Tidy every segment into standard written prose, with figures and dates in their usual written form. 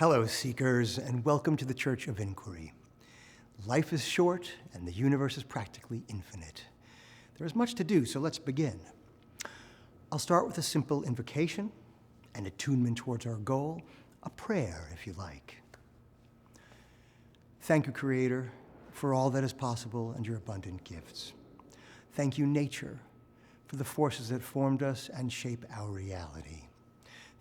Hello, seekers, and welcome to the Church of Inquiry. Life is short, and the universe is practically infinite. There is much to do, so let's begin. I'll start with a simple invocation, an attunement towards our goal, a prayer, if you like. Thank you, Creator, for all that is possible and your abundant gifts. Thank you, nature, for the forces that formed us and shape our reality.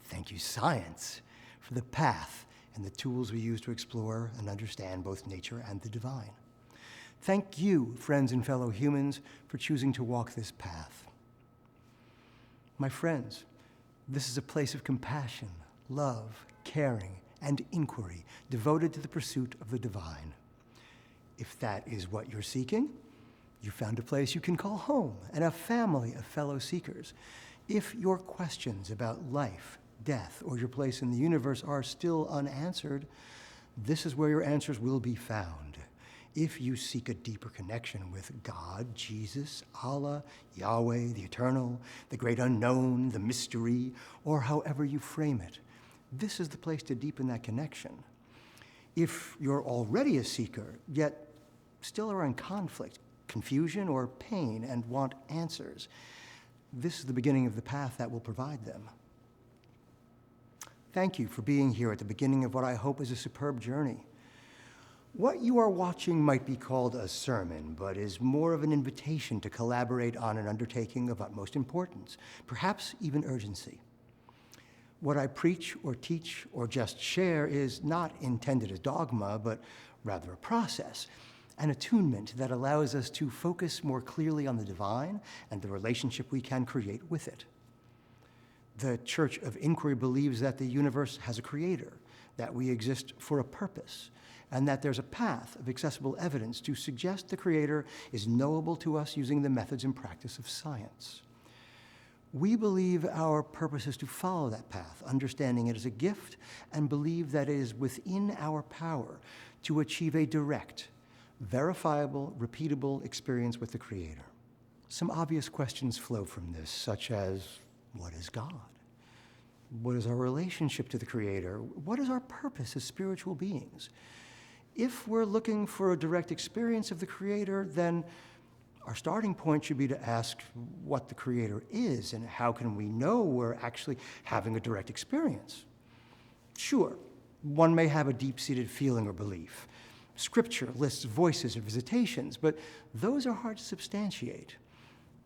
Thank you, science, for the path and the tools we use to explore and understand both nature and the divine. Thank you, friends and fellow humans, for choosing to walk this path. My friends, this is a place of compassion, love, caring, and inquiry devoted to the pursuit of the divine. If that is what you're seeking, you found a place you can call home and a family of fellow seekers. If your questions about life, death, or your place in the universe are still unanswered, this is where your answers will be found. If you seek a deeper connection with God, Jesus, Allah, Yahweh, the Eternal, the great unknown, the mystery, or however you frame it, this is the place to deepen that connection. If you're already a seeker, yet still are in conflict, confusion, or pain and want answers, this is the beginning of the path that will provide them. Thank you for being here at the beginning of what I hope is a superb journey. What you are watching might be called a sermon, but is more of an invitation to collaborate on an undertaking of utmost importance, perhaps even urgency. What I preach or teach or just share is not intended as dogma, but rather a process, an attunement that allows us to focus more clearly on the divine and the relationship we can create with it. The Church of Inquiry believes that the universe has a creator, that we exist for a purpose, and that there's a path of accessible evidence to suggest the creator is knowable to us using the methods and practice of science. We believe our purpose is to follow that path, understanding it as a gift, and believe that it is within our power to achieve a direct, verifiable, repeatable experience with the creator. Some obvious questions flow from this, such as, what is God? What is our relationship to the Creator? What is our purpose as spiritual beings? If we're looking for a direct experience of the Creator, then our starting point should be to ask what the Creator is and how can we know we're actually having a direct experience. Sure, one may have a deep-seated feeling or belief. Scripture lists voices or visitations, but those are hard to substantiate.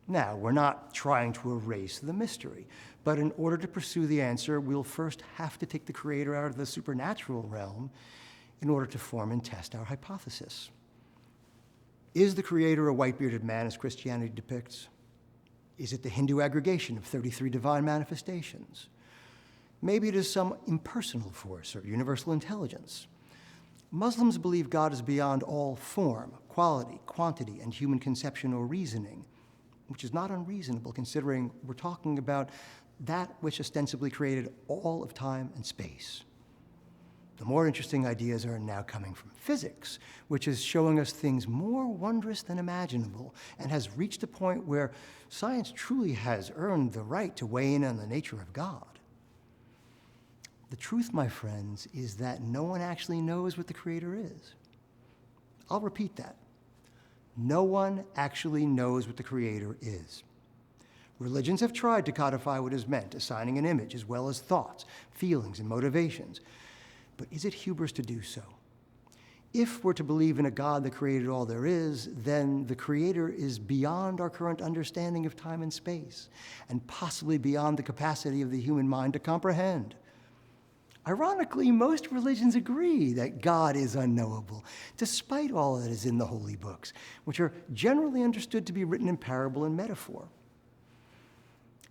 Now, we're not trying to erase the mystery, but in order to pursue the answer, we'll first have to take the Creator out of the supernatural realm in order to form and test our hypothesis. Is the Creator a white-bearded man as Christianity depicts? Is it the Hindu aggregation of 33 divine manifestations? Maybe it is some impersonal force or universal intelligence. Muslims believe God is beyond all form, quality, quantity, and human conception or reasoning, which is not unreasonable considering we're talking about that which ostensibly created all of time and space. The more interesting ideas are now coming from physics, which is showing us things more wondrous than imaginable and has reached a point where science truly has earned the right to weigh in on the nature of God. The truth, my friends, is that no one actually knows what the Creator is. I'll repeat that. No one actually knows what the Creator is. Religions have tried to codify what is meant, assigning an image as well as thoughts, feelings, and motivations. But is it hubris to do so? If we're to believe in a God that created all there is, then the Creator is beyond our current understanding of time and space, and possibly beyond the capacity of the human mind to comprehend. Ironically, most religions agree that God is unknowable, despite all that is in the holy books, which are generally understood to be written in parable and metaphor.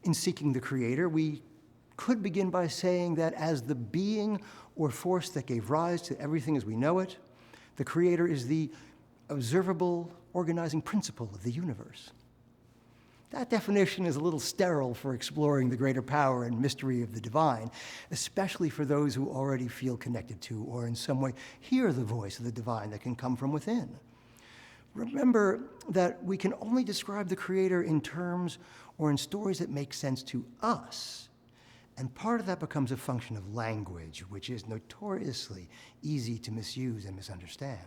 In seeking the Creator, we could begin by saying that as the being or force that gave rise to everything as we know it, the Creator is the observable organizing principle of the universe. That definition is a little sterile for exploring the greater power and mystery of the divine, especially for those who already feel connected to or in some way hear the voice of the divine that can come from within. Remember that we can only describe the Creator in terms or in stories that make sense to us, And part of that becomes a function of language, which is notoriously easy to misuse and misunderstand.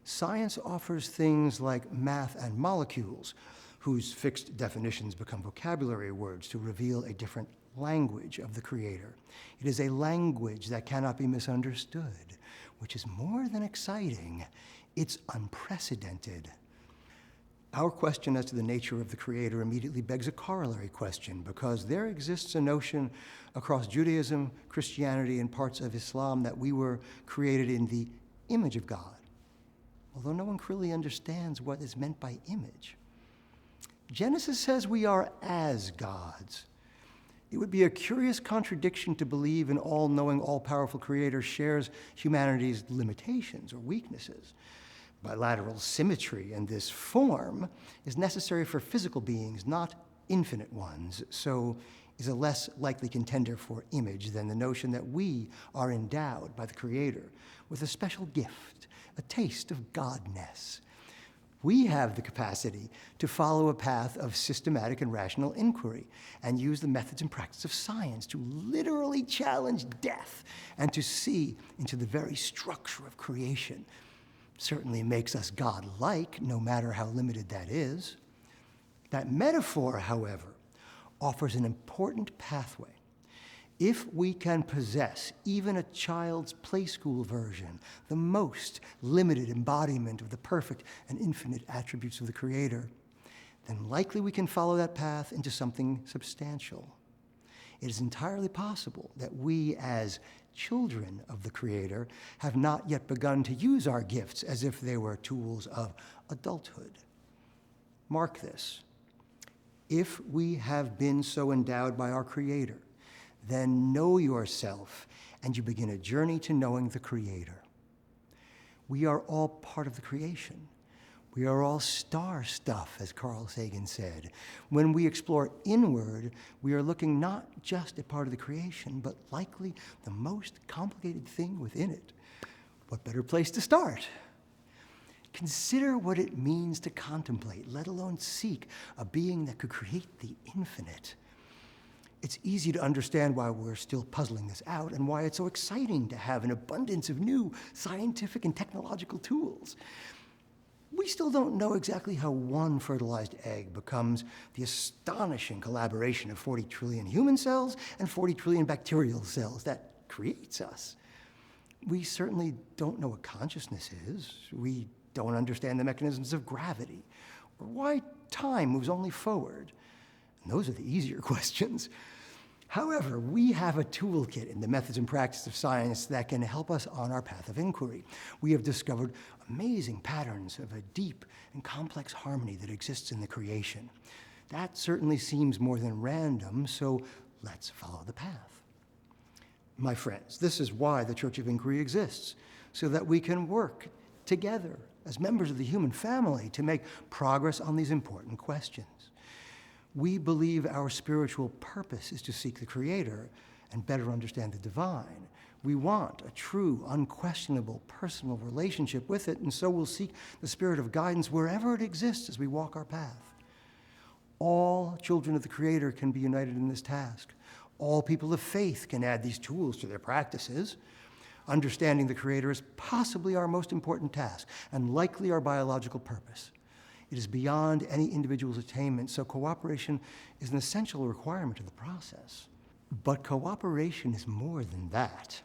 Science offers things like math and molecules, whose fixed definitions become vocabulary words to reveal a different language of the Creator. It is a language that cannot be misunderstood, which is more than exciting. It's unprecedented. Our question as to the nature of the Creator immediately begs a corollary question, because there exists a notion across Judaism, Christianity, and parts of Islam that we were created in the image of God, although no one clearly understands what is meant by image. Genesis says we are as gods. It would be a curious contradiction to believe an all-knowing, all-powerful Creator shares humanity's limitations or weaknesses. Bilateral symmetry in this form is necessary for physical beings, not infinite ones, so is a less likely contender for image than the notion that we are endowed by the Creator with a special gift, a taste of godness. We have the capacity to follow a path of systematic and rational inquiry and use the methods and practice of science to literally challenge death and to see into the very structure of creation. Certainly makes us God-like, no matter how limited that is. That metaphor, however, offers an important pathway. If we can possess even a child's play school version, the most limited embodiment of the perfect and infinite attributes of the Creator, then likely we can follow that path into something substantial. It is entirely possible that we, as children of the Creator, have not yet begun to use our gifts as if they were tools of adulthood. Mark this. If we have been so endowed by our Creator, then know yourself, and you begin a journey to knowing the Creator. We are all part of the creation. We are all star stuff, as Carl Sagan said. When we explore inward, we are looking not just at part of the creation, but likely the most complicated thing within it. What better place to start? Consider what it means to contemplate, let alone seek, a being that could create the infinite. It's easy to understand why we're still puzzling this out and why it's so exciting to have an abundance of new scientific and technological tools. We still don't know exactly how one fertilized egg becomes the astonishing collaboration of 40 trillion human cells and 40 trillion bacterial cells that creates us. We certainly don't know what consciousness is. We don't understand the mechanisms of gravity or why time moves only forward. And those are the easier questions. However, we have a toolkit in the methods and practice of science that can help us on our path of inquiry. We have discovered amazing patterns of a deep and complex harmony that exists in the creation. That certainly seems more than random, so let's follow the path. My friends, this is why the Church of Inquiry exists, so that we can work together as members of the human family to make progress on these important questions. We believe our spiritual purpose is to seek the Creator and better understand the divine. We want a true, unquestionable, personal relationship with it, and so we'll seek the spirit of guidance wherever it exists as we walk our path. All children of the Creator can be united in this task. All people of faith can add these tools to their practices. Understanding the Creator is possibly our most important task, and likely our biological purpose. It is beyond any individual's attainment, so cooperation is an essential requirement of the process. But cooperation is more than that.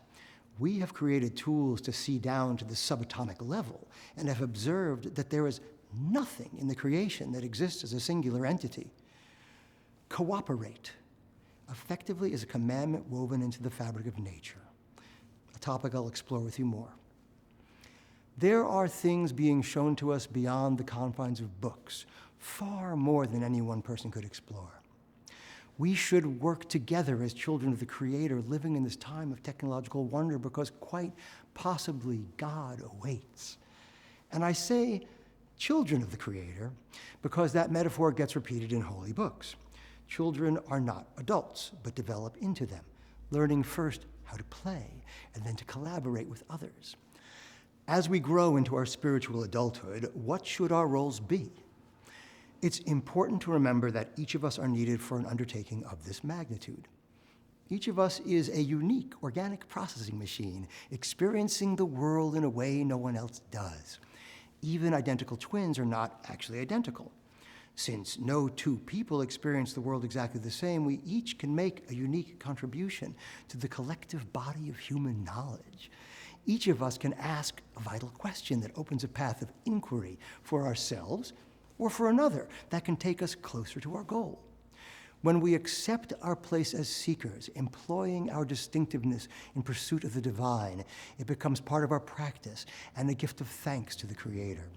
We have created tools to see down to the subatomic level and have observed that there is nothing in the creation that exists as a singular entity. Cooperate effectively is a commandment woven into the fabric of nature, a topic I'll explore with you more. There are things being shown to us beyond the confines of books, far more than any one person could explore. We should work together as children of the Creator, living in this time of technological wonder, because quite possibly God awaits. And I say children of the Creator because that metaphor gets repeated in holy books. Children are not adults, but develop into them, learning first how to play and then to collaborate with others. As we grow into our spiritual adulthood, what should our roles be? It's important to remember that each of us are needed for an undertaking of this magnitude. Each of us is a unique organic processing machine, experiencing the world in a way no one else does. Even identical twins are not actually identical. Since no two people experience the world exactly the same, we each can make a unique contribution to the collective body of human knowledge. Each of us can ask a vital question that opens a path of inquiry for ourselves or for another that can take us closer to our goal. When we accept our place as seekers, employing our distinctiveness in pursuit of the divine, it becomes part of our practice and a gift of thanks to the Creator.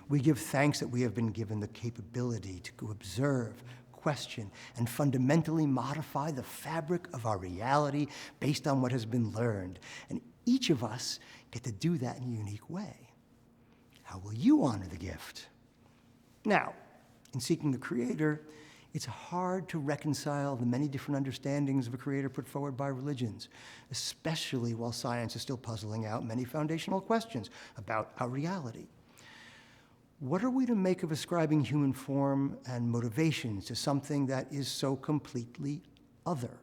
We give thanks that we have been given the capability to observe, question, and fundamentally modify the fabric of our reality based on what has been learned. And each of us get to do that in a unique way. How will you honor the gift? Now, in seeking a Creator, it's hard to reconcile the many different understandings of a Creator put forward by religions, especially while science is still puzzling out many foundational questions about our reality. What are we to make of ascribing human form and motivations to something that is so completely other?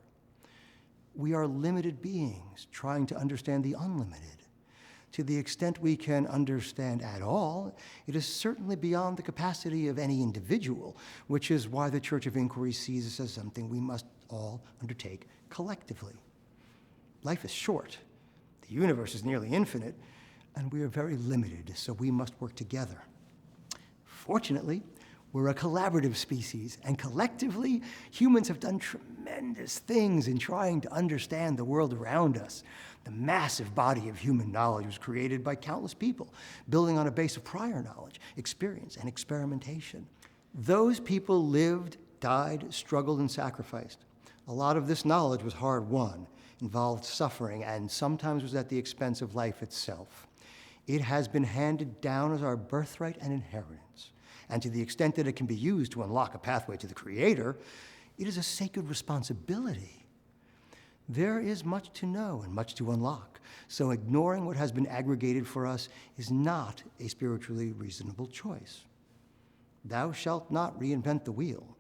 We are limited beings trying to understand the unlimited. To the extent we can understand at all, it is certainly beyond the capacity of any individual, which is why the Church of Inquiry sees this as something we must all undertake collectively. Life is short, the universe is nearly infinite, and we are very limited, so we must work together. Fortunately, we're a collaborative species, and collectively, humans have done tremendous things in trying to understand the world around us. The massive body of human knowledge was created by countless people, building on a base of prior knowledge, experience, and experimentation. Those people lived, died, struggled, and sacrificed. A lot of this knowledge was hard-won, involved suffering, and sometimes was at the expense of life itself. It has been handed down as our birthright and inheritance. And to the extent that it can be used to unlock a pathway to the Creator, it is a sacred responsibility. There is much to know and much to unlock, so ignoring what has been aggregated for us is not a spiritually reasonable choice. Thou shalt not reinvent the wheel.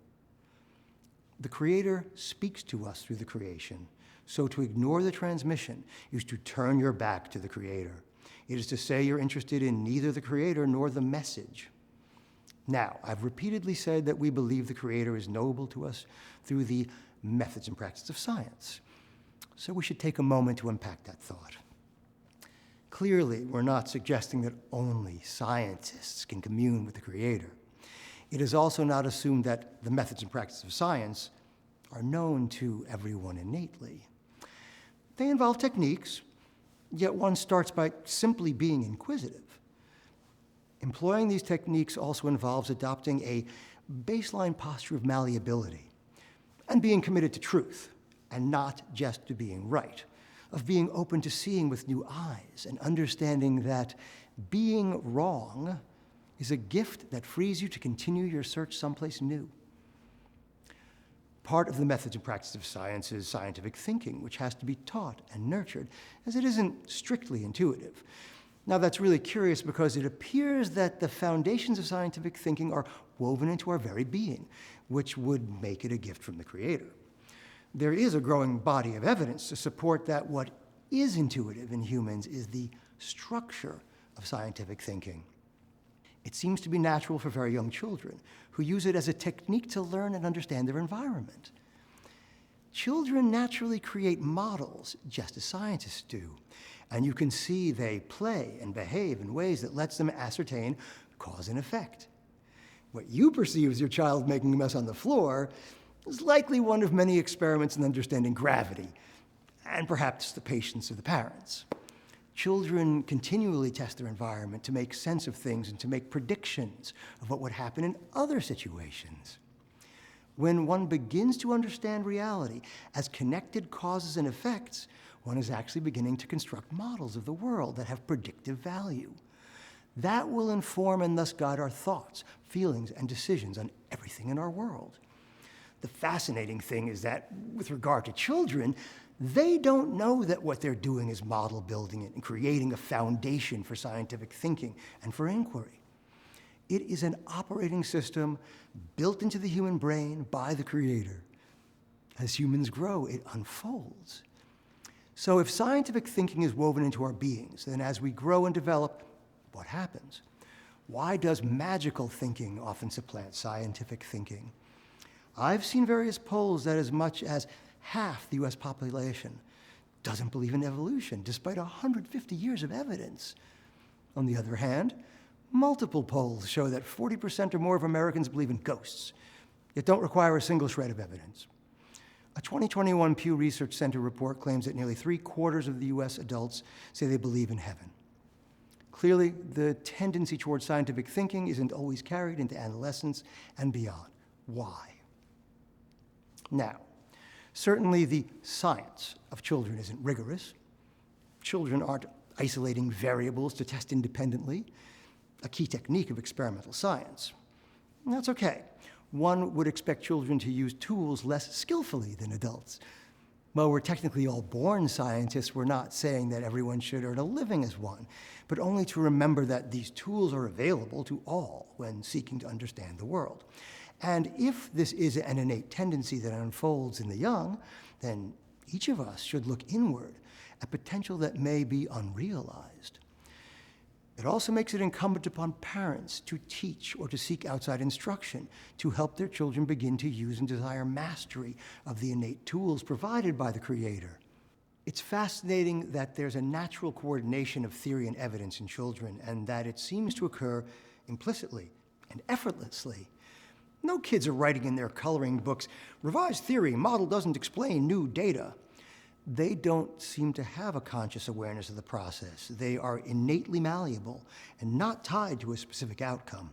The Creator speaks to us through the creation, so to ignore the transmission is to turn your back to the Creator. It is to say you're interested in neither the Creator nor the message. Now, I've repeatedly said that we believe the Creator is knowable to us through the methods and practices of science. So we should take a moment to unpack that thought. Clearly, we're not suggesting that only scientists can commune with the Creator. It is also not assumed that the methods and practices of science are known to everyone innately. They involve techniques, yet one starts by simply being inquisitive. Employing these techniques also involves adopting a baseline posture of malleability and being committed to truth, and not just to being right, of being open to seeing with new eyes and understanding that being wrong is a gift that frees you to continue your search someplace new. Part of the methods and practices of science is scientific thinking, which has to be taught and nurtured, as it isn't strictly intuitive. Now, that's really curious because it appears that the foundations of scientific thinking are woven into our very being, which would make it a gift from the Creator. There is a growing body of evidence to support that what is intuitive in humans is the structure of scientific thinking. It seems to be natural for very young children, who use it as a technique to learn and understand their environment. Children naturally create models, just as scientists do, and you can see they play and behave in ways that lets them ascertain cause and effect. What you perceive as your child making a mess on the floor is likely one of many experiments in understanding gravity, and perhaps the patience of the parents. Children continually test their environment to make sense of things and to make predictions of what would happen in other situations. When one begins to understand reality as connected causes and effects, one is actually beginning to construct models of the world that have predictive value. That will inform and thus guide our thoughts, feelings, and decisions on everything in our world. The fascinating thing is that, with regard to children, they don't know that what they're doing is model building and creating a foundation for scientific thinking and for inquiry. It is an operating system built into the human brain by the Creator. As humans grow, it unfolds. So if scientific thinking is woven into our beings, then as we grow and develop, what happens? Why does magical thinking often supplant scientific thinking? I've seen various polls that as much as half the US population doesn't believe in evolution, despite 150 years of evidence. On the other hand, multiple polls show that 40% or more of Americans believe in ghosts, yet don't require a single shred of evidence. A 2021 Pew Research Center report claims that nearly 3/4 of the US adults say they believe in heaven. Clearly, the tendency towards scientific thinking isn't always carried into adolescence and beyond. Why? Now, certainly the science of children isn't rigorous. Children aren't isolating variables to test independently, a key technique of experimental science. And that's okay. One would expect children to use tools less skillfully than adults. While we're technically all born scientists, we're not saying that everyone should earn a living as one, but only to remember that these tools are available to all when seeking to understand the world. And if this is an innate tendency that unfolds in the young, then each of us should look inward at potential that may be unrealized. It also makes it incumbent upon parents to teach or to seek outside instruction to help their children begin to use and desire mastery of the innate tools provided by the Creator. It's fascinating that there's a natural coordination of theory and evidence in children, and that it seems to occur implicitly and effortlessly. No kids are writing in their coloring books, "Revised theory, model doesn't explain new data." They don't seem to have a conscious awareness of the process. They are innately malleable and not tied to a specific outcome.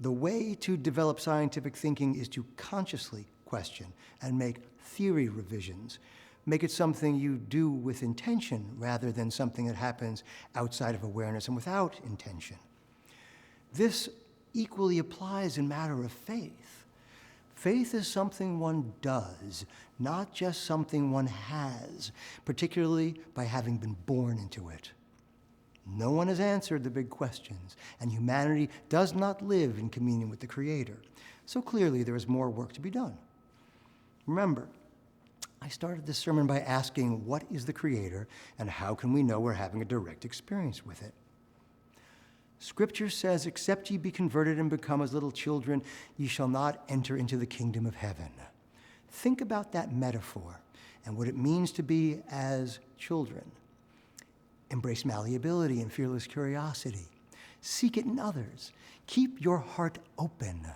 The way to develop scientific thinking is to consciously question and make theory revisions. Make it something you do with intention rather than something that happens outside of awareness and without intention. This equally applies in matter of faith. Faith is something one does, not just something one has, particularly by having been born into it. No one has answered the big questions, and humanity does not live in communion with the Creator. So clearly there is more work to be done. Remember, I started this sermon by asking, what is the Creator, and how can we know we're having a direct experience with it? Scripture says, "Except ye be converted and become as little children, ye shall not enter into the kingdom of heaven." Think about that metaphor and what it means to be as children. Embrace malleability and fearless curiosity. Seek it in others. Keep your heart open.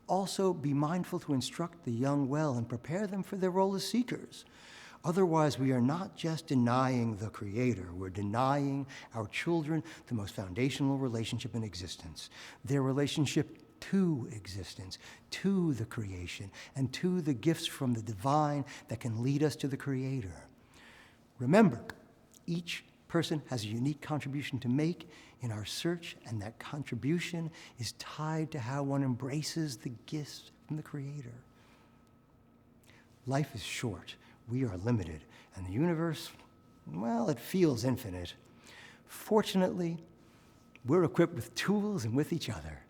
Also, be mindful to instruct the young well and prepare them for their role as seekers. Otherwise, we are not just denying the Creator, we're denying our children the most foundational relationship in existence, their relationship to existence, to the creation, and to the gifts from the divine that can lead us to the Creator. Remember, each person has a unique contribution to make in our search, and that contribution is tied to how one embraces the gifts from the Creator. Life is short. We are limited, and the universe, well, it feels infinite. Fortunately, we're equipped with tools and with each other.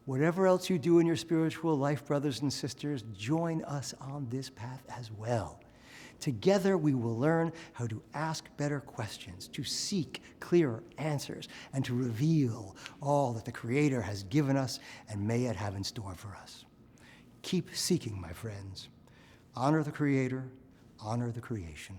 Whatever else you do in your spiritual life, brothers and sisters, join us on this path as well. Together, we will learn how to ask better questions, to seek clearer answers, and to reveal all that the Creator has given us and may yet have in store for us. Keep seeking, my friends. Honor the Creator. Honor the creation.